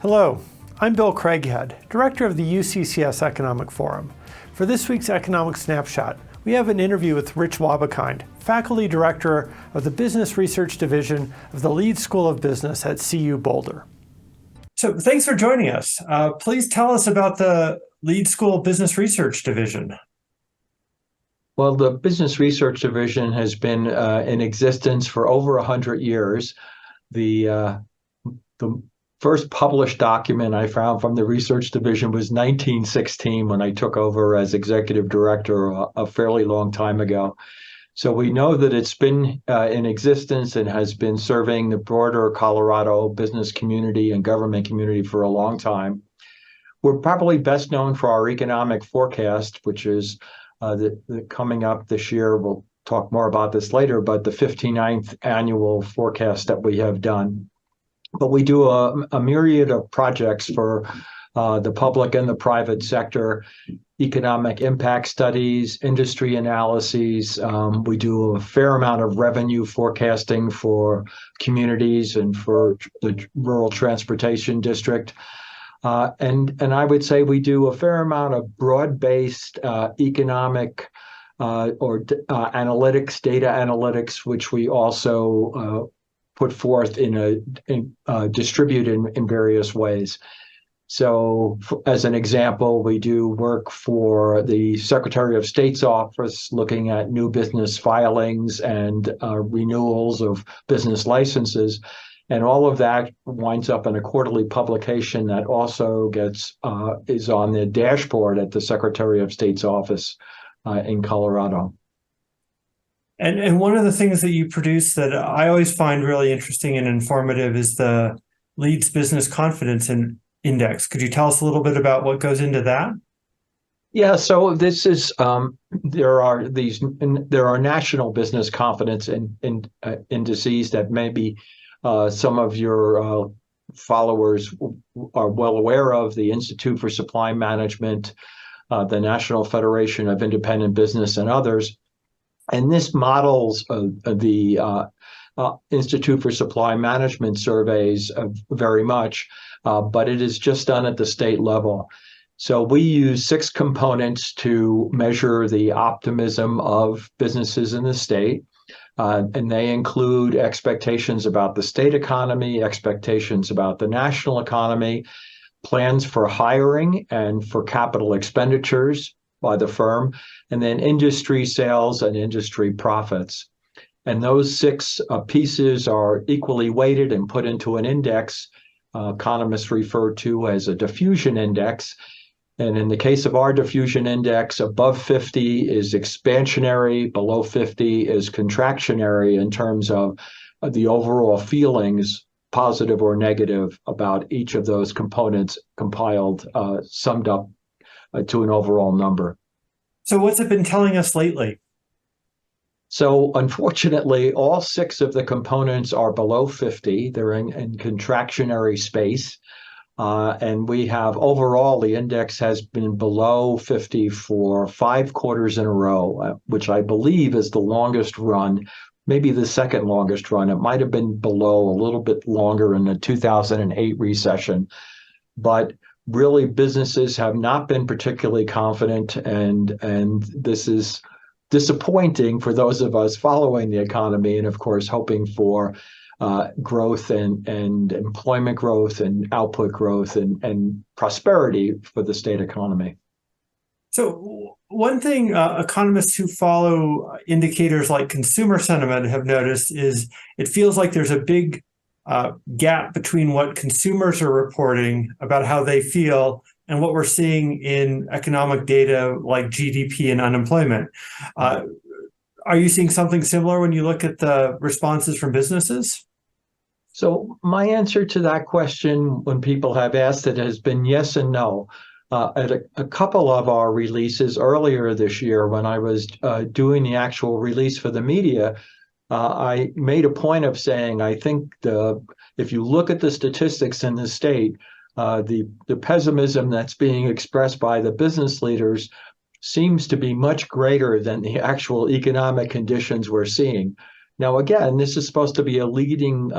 Hello, I'm Bill Craighead, Director of the UCCS Economic Forum. For this week's Economic Snapshot, we have an interview with Rich Wobbekind, Faculty Director of the Business Research Division of the Leeds School of Business at CU Boulder. So thanks for joining us. Please tell us about the Leeds School Business Research Division. Well, the Business Research Division has been in existence for over 100 years. The first published document I found from the research division was 1916 when I took over as executive director a fairly long time ago. So we know that it's been in existence and has been serving the broader Colorado business community and government community for a long time. We're probably best known for our economic forecast, which is coming up this year. We'll talk more about this later, but the 59th annual forecast that we have done. But we do a myriad of projects for the public and the private sector, economic impact studies, industry analyses. We do a fair amount of revenue forecasting for communities and for the rural transportation district. And I would say we do a fair amount of broad-based economic or analytics, data analytics, which we also put forth distribute in various ways. So as an example, we do work for the Secretary of State's office looking at new business filings and renewals of business licenses. And all of that winds up in a quarterly publication that also is on the dashboard at the Secretary of State's office in Colorado. And one of the things that you produce that I always find really interesting and informative is the Leeds Business Confidence Index. Could you tell us a little bit about what goes into that? Yeah, so this is there are national business confidence indices that maybe some of your followers are well aware of. The Institute for Supply Management, the National Federation of Independent Business, and others. And this models the Institute for Supply Management surveys very much, but it is just done at the state level. So we use 6 components to measure the optimism of businesses in the state. And they include expectations about the state economy, expectations about the national economy, plans for hiring and for capital expenditures by the firm, and then industry sales and industry profits. And those 6 pieces are equally weighted and put into an index economists refer to as a diffusion index. And in the case of our diffusion index, above 50 is expansionary, below 50 is contractionary in terms of the overall feelings, positive or negative, about each of those components compiled, summed up to an overall number. So what's it been telling us lately? So unfortunately, all 6 of the components are below 50. They're in contractionary space. And we have overall, the index has been below 50 for 5 quarters in a row, which I believe is the longest run, maybe the second longest run. It might have been below a little bit longer in the 2008 recession. But really, businesses have not been particularly confident, and this is disappointing for those of us following the economy and, of course, hoping for growth and employment growth and output growth and prosperity for the state economy. So one thing economists who follow indicators like consumer sentiment have noticed is it feels like there's a big gap between what consumers are reporting about how they feel and what we're seeing in economic data like GDP and unemployment. Are you seeing something similar when you look at the responses from businesses? So my answer to that question, when people have asked it, has been yes and no. At a couple of our releases earlier this year, when I was doing the actual release for the media, I made a point of saying, I think if you look at the statistics in the state, the pessimism that's being expressed by the business leaders seems to be much greater than the actual economic conditions we're seeing. Now, again, this is supposed to be a leading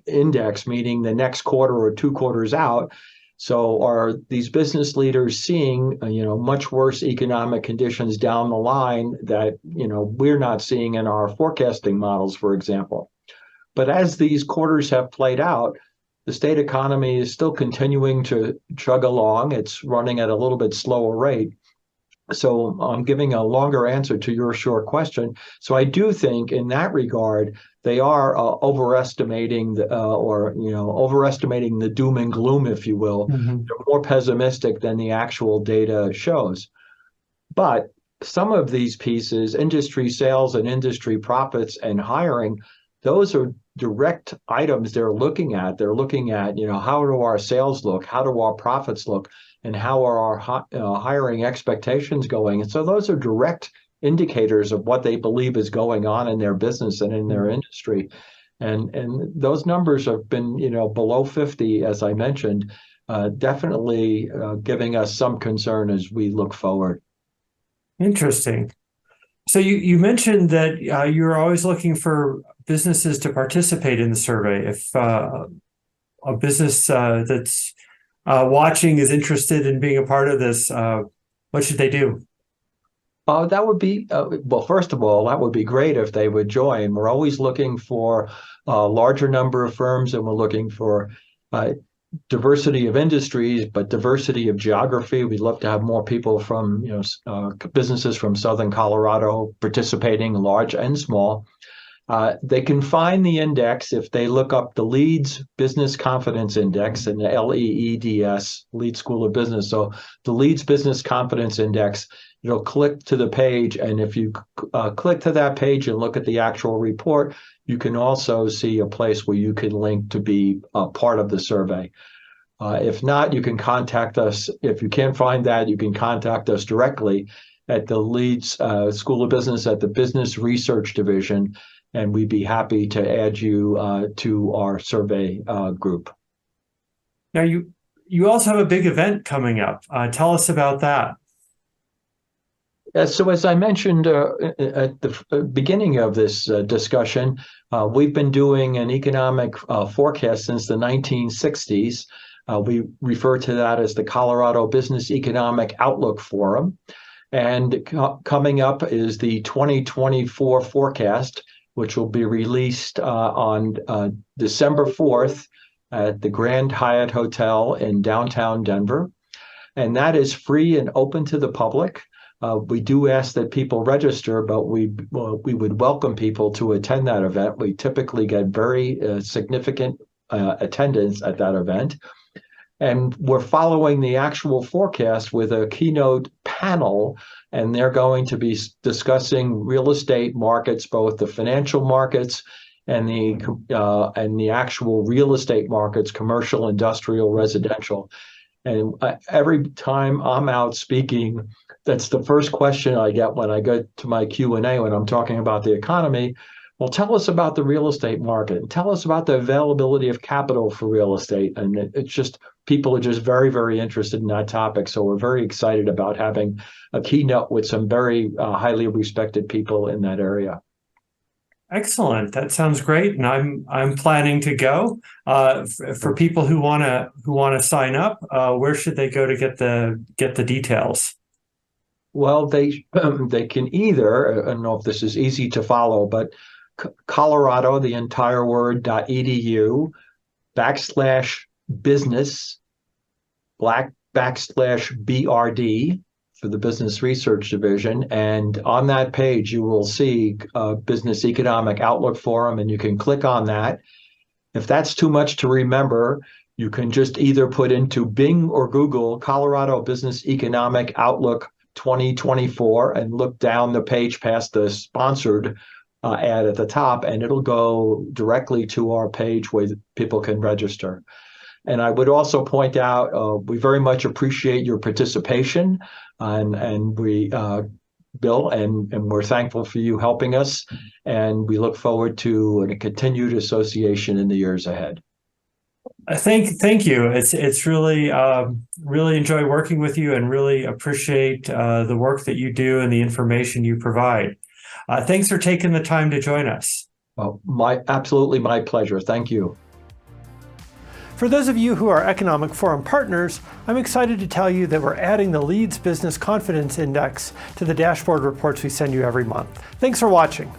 index, meaning the next quarter or 2 quarters out. So are these business leaders seeing, much worse economic conditions down the line that, we're not seeing in our forecasting models, for example? But as these quarters have played out, the state economy is still continuing to chug along. It's running at a little bit slower rate. So I'm giving a longer answer to your short question. So I do think in that regard, they are overestimating overestimating the doom and gloom, if you will. Mhm. They're more pessimistic than the actual data shows. But some of these pieces, industry sales and industry profits and hiring, those are direct items they're looking at. They're looking at, how do our sales look? How do our profits look? And how are our hiring expectations going? And so those are direct indicators of what they believe is going on in their business and in their industry. And those numbers have been, below 50, as I mentioned, definitely giving us some concern as we look forward. Interesting. So you mentioned that you're always looking for businesses to participate in the survey. If a business that's watching is interested in being a part of this, what should they do? That would be, well, first of all, that would be great if they would join. We're always looking for a larger number of firms, and we're looking for diversity of industries, but diversity of geography. We'd love to have more people from, businesses from Southern Colorado participating, large and small. They can find the index if they look up the Leeds Business Confidence Index and the LEEDS, Leeds School of Business. So the Leeds Business Confidence Index, it'll click to the page. And if you click to that page and look at the actual report, you can also see a place where you can link to be a part of the survey. If not, you can contact us. If you can't find that, you can contact us directly at the Leeds School of Business at the Business Research Division, and we'd be happy to add you to our survey group. Now you also have a big event coming up. Tell us about that. So as I mentioned at the beginning of this discussion, we've been doing an economic forecast since the 1960s. We refer to that as the Colorado Business Economic Outlook Forum. And coming up is the 2024 forecast, which will be released on December 4th at the Grand Hyatt Hotel in downtown Denver. And that is free and open to the public. We do ask that people register, but we would welcome people to attend that event. We typically get very significant attendance at that event. And we're following the actual forecast with a keynote panel, and they're going to be discussing real estate markets, both the financial markets and the actual real estate markets, commercial, industrial, residential. And every time I'm out speaking, that's the first question I get when I go to my Q&A when I'm talking about the economy. Well, tell us about the real estate market. Tell us about the availability of capital for real estate. And it's just, people are just very, very interested in that topic. So we're very excited about having a keynote with some very highly respected people in that area. Excellent. That sounds great, and I'm planning to go. For people who wanna sign up, where should they go to get the details? Well, they can either, I don't know if this is easy to follow, but Colorado, the entire word, .edu /business /BRD for the Business Research Division. And on that page, you will see Business Economic Outlook Forum, and you can click on that. If that's too much to remember, you can just either put into Bing or Google Colorado Business Economic Outlook 2024 and look down the page past the sponsored ad at the top, and it'll go directly to our page where people can register. And I would also point out, we very much appreciate your participation, and we, Bill, and we're thankful for you helping us, and we look forward to a continued association in the years ahead. Thank you. It's really really enjoy working with you, and really appreciate the work that you do and the information you provide. Thanks for taking the time to join us. Oh, absolutely my pleasure. Thank you. For those of you who are Economic Forum partners, I'm excited to tell you that we're adding the Leeds Business Confidence Index to the dashboard reports we send you every month. Thanks for watching.